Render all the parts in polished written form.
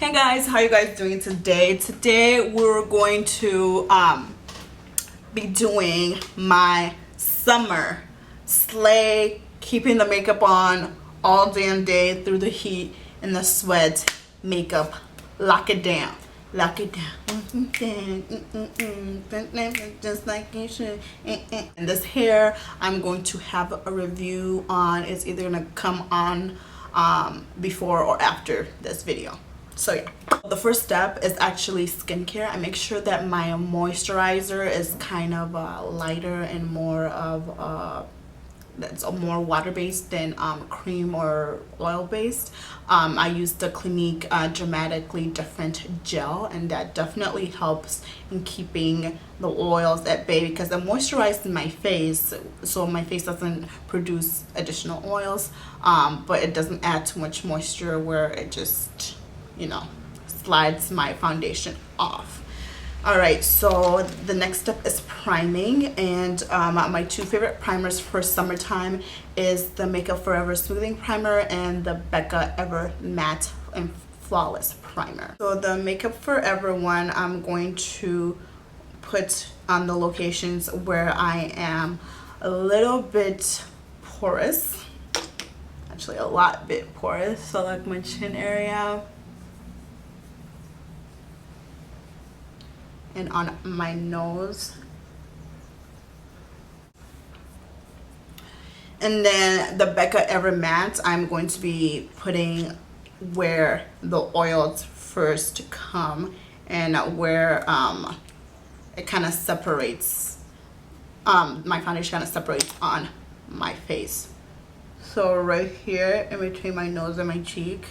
Hey guys, how you guys doing today? Today we're going to be doing my summer slay, keeping the makeup on all damn day through the heat and the sweat makeup. Lock it down. Lock it down. Just like you should. And this hair I'm going to have a review on. It's either gonna come on before or after this video. So yeah, the first step is actually skincare. I make sure that my moisturizer is kind of lighter and more of that's more water-based than cream or oil-based. I use the Clinique Dramatically Different Gel, and that definitely helps in keeping the oils at bay because it moisturizes my face, so my face doesn't produce additional oils, but it doesn't add too much moisture where it just, you know, slides my foundation off. All right, so the next step is priming, and my two favorite primers for summertime is the Makeup Forever Smoothing Primer and the Becca Ever Matte and Flawless Primer. So the Makeup Forever one I'm going to put on the locations where I am a little bit porous, actually a lot bit porous, so like my chin area and on my nose. And then the Becca Ever Matte I'm going to be putting where the oils first come and where it kind of separates, my foundation kind of separates on my face. So right here in between my nose and my cheek.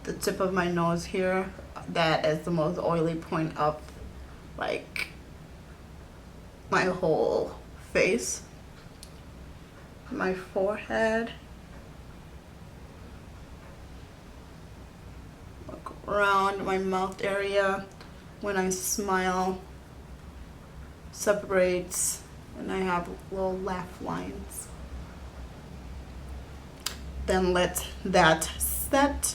The tip of my nose here, that is the most oily point of like my whole face. My forehead, look around my mouth area when I smile, separates, and I have little laugh lines. Then let that set.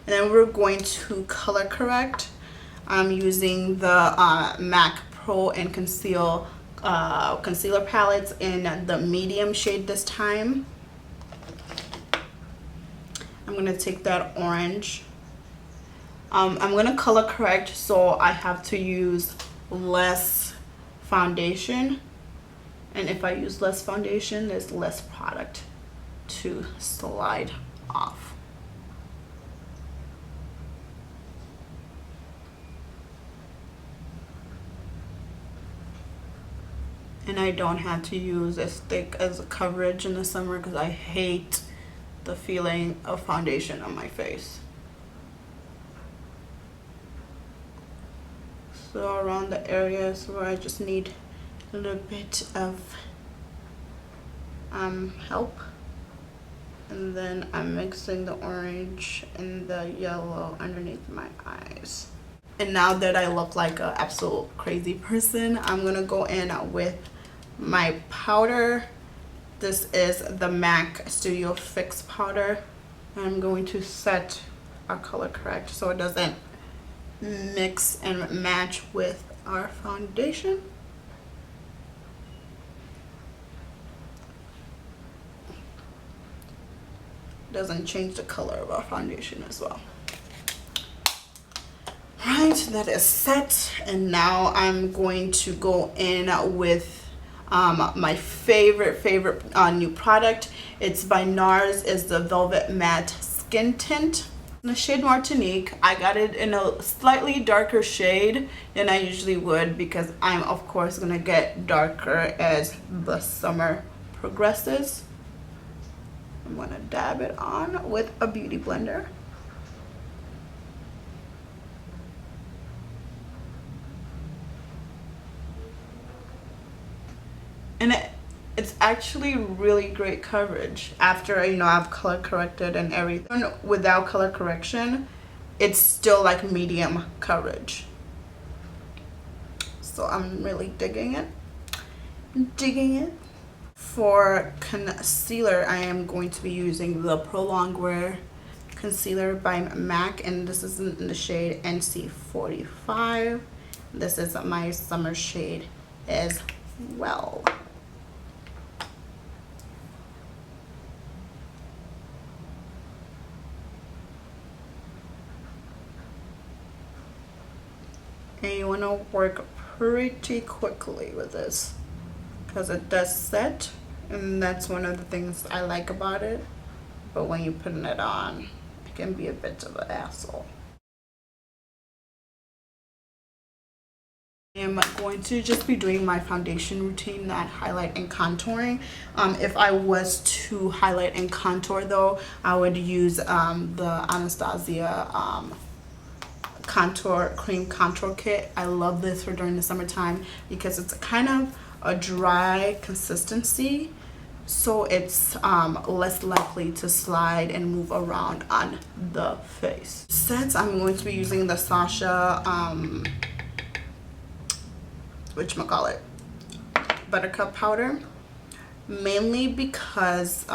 And then we're going to color correct. I'm using the MAC Pro and Conceal concealer palettes in the medium shade this time. I'm gonna take that orange. I'm gonna color correct, so I have to use less foundation. And if I use less foundation, there's less product to slide off. And I don't have to use as thick as a coverage in the summer because I hate the feeling of foundation on my face. So around the areas where I just need a little bit of help. And then I'm mixing the orange and the yellow underneath my eyes. And now that I look like an absolute crazy person, I'm gonna go in with my powder. This is the MAC Studio Fix powder. I'm going to set our color correct so it doesn't mix and match with our foundation. Doesn't change the color of our foundation as well. Right, that is set, and now I'm going to go in with my favorite new product. It's by Nars. It's the Velvet Matte Skin Tint in the shade Martinique. I got it in a slightly darker shade than I usually would because I'm of course gonna get darker as the summer progresses. I'm gonna dab it on with a beauty blender. And it's actually really great coverage after, you know, I've color corrected and everything. Without color correction, it's still like medium coverage. So I'm really digging it. For concealer, I am going to be using the Prolong Wear Concealer by MAC, and this is in the shade NC45. This is my summer shade as well. And you want to work pretty quickly with this because it does set, and that's one of the things I like about it. But when you're putting it on, it can be a bit of an asshole. I'm going to just be doing my foundation routine, not highlight and contouring. If I was to highlight and contour though, I would use the Anastasia cream contour kit. I love this for during the summertime because it's kind of a dry consistency, so it's less likely to slide and move around on the face. Since I'm going to be using the Sacha Buttercup powder, mainly because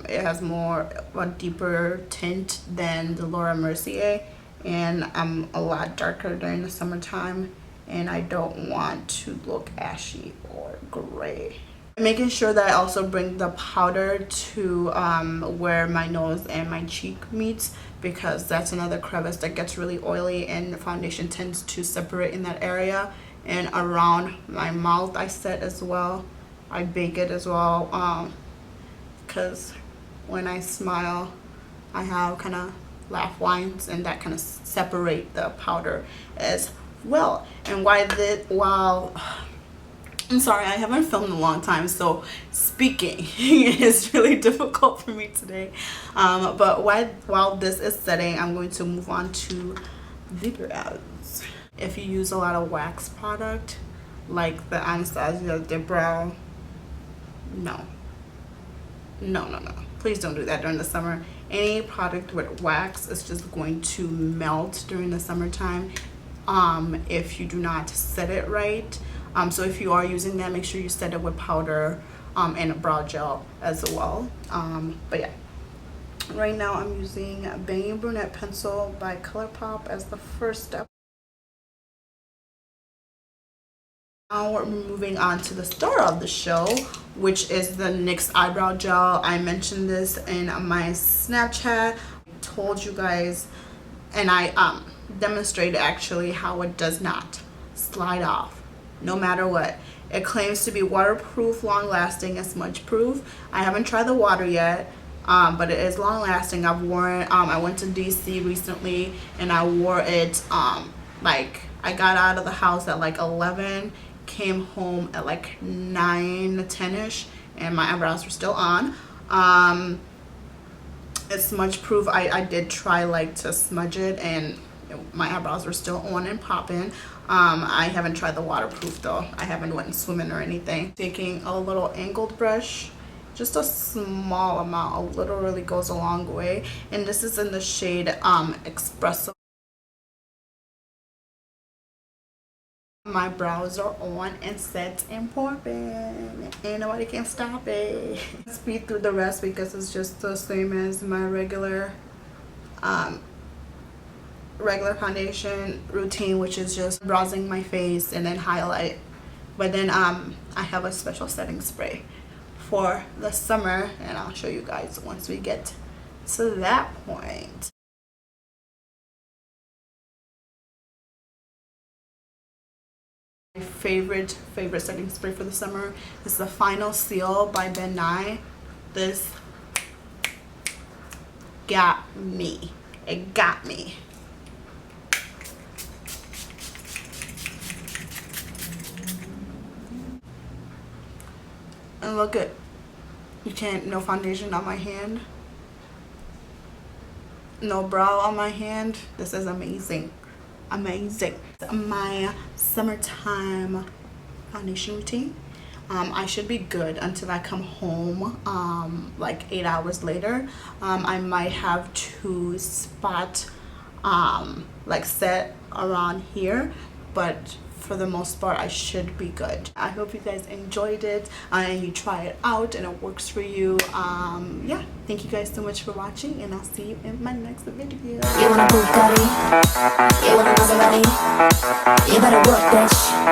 it has more a deeper tint than the Laura Mercier, and I'm a lot darker during the summertime and I don't want to look ashy or gray. Making sure that I also bring the powder to where my nose and my cheek meets, because that's another crevice that gets really oily and the foundation tends to separate in that area. And around my mouth I set as well. I bake it as well because when I smile I have kind of laugh lines, and that kind of separate the powder as well. And while I'm sorry, I haven't filmed in a long time, so speaking is really difficult for me today. But while this is setting, I'm going to move on to the brows. If you use a lot of wax product, like the Anastasia, the brow, no. Please don't do that during the summer. Any product with wax is just going to melt during the summertime if you do not set it right. So if you are using that, make sure you set it with powder and a brow gel as well. But yeah, right now I'm using Bangin Brunette pencil by Colourpop as the first step. Now we're moving on to the star of the show, which is the NYX eyebrow gel. I mentioned this in my Snapchat. I told you guys, and I demonstrated actually how it does not slide off no matter what. It claims to be waterproof, long lasting, and smudge proof. I haven't tried the water yet, but it is long lasting. I've worn it. I went to DC recently and I wore it like I got out of the house at like 11, came home at like 9, 10ish, and my eyebrows were still on. It's smudge proof. I did try like to smudge it and my eyebrows were still on and popping. I haven't tried the waterproof though. I haven't went swimming or anything. Taking a little angled brush, just a small amount, a little really goes a long way, and this is in the shade Espresso. My brows are on and set and popping, and nobody can stop it. Speed through the rest because it's just the same as my regular foundation routine, which is just bronzing my face and then highlight. But then I have a special setting spray for the summer, and I'll show you guys once we get to that point. My favorite setting spray for the summer is the Final Seal by Ben Nye. This got me. It got me. And look at, you can't, no foundation on my hand, no brow on my hand. This is amazing. Amazing. My summertime foundation routine. I should be good until I come home like 8 hours later. I might have to spot like set around here, but for the most part I should be good. I hope you guys enjoyed it and you try it out and it works for you. Yeah, thank you guys so much for watching, and I'll see you in my next video. You want a Bugatti? You want a Maserati? You better work, bitch.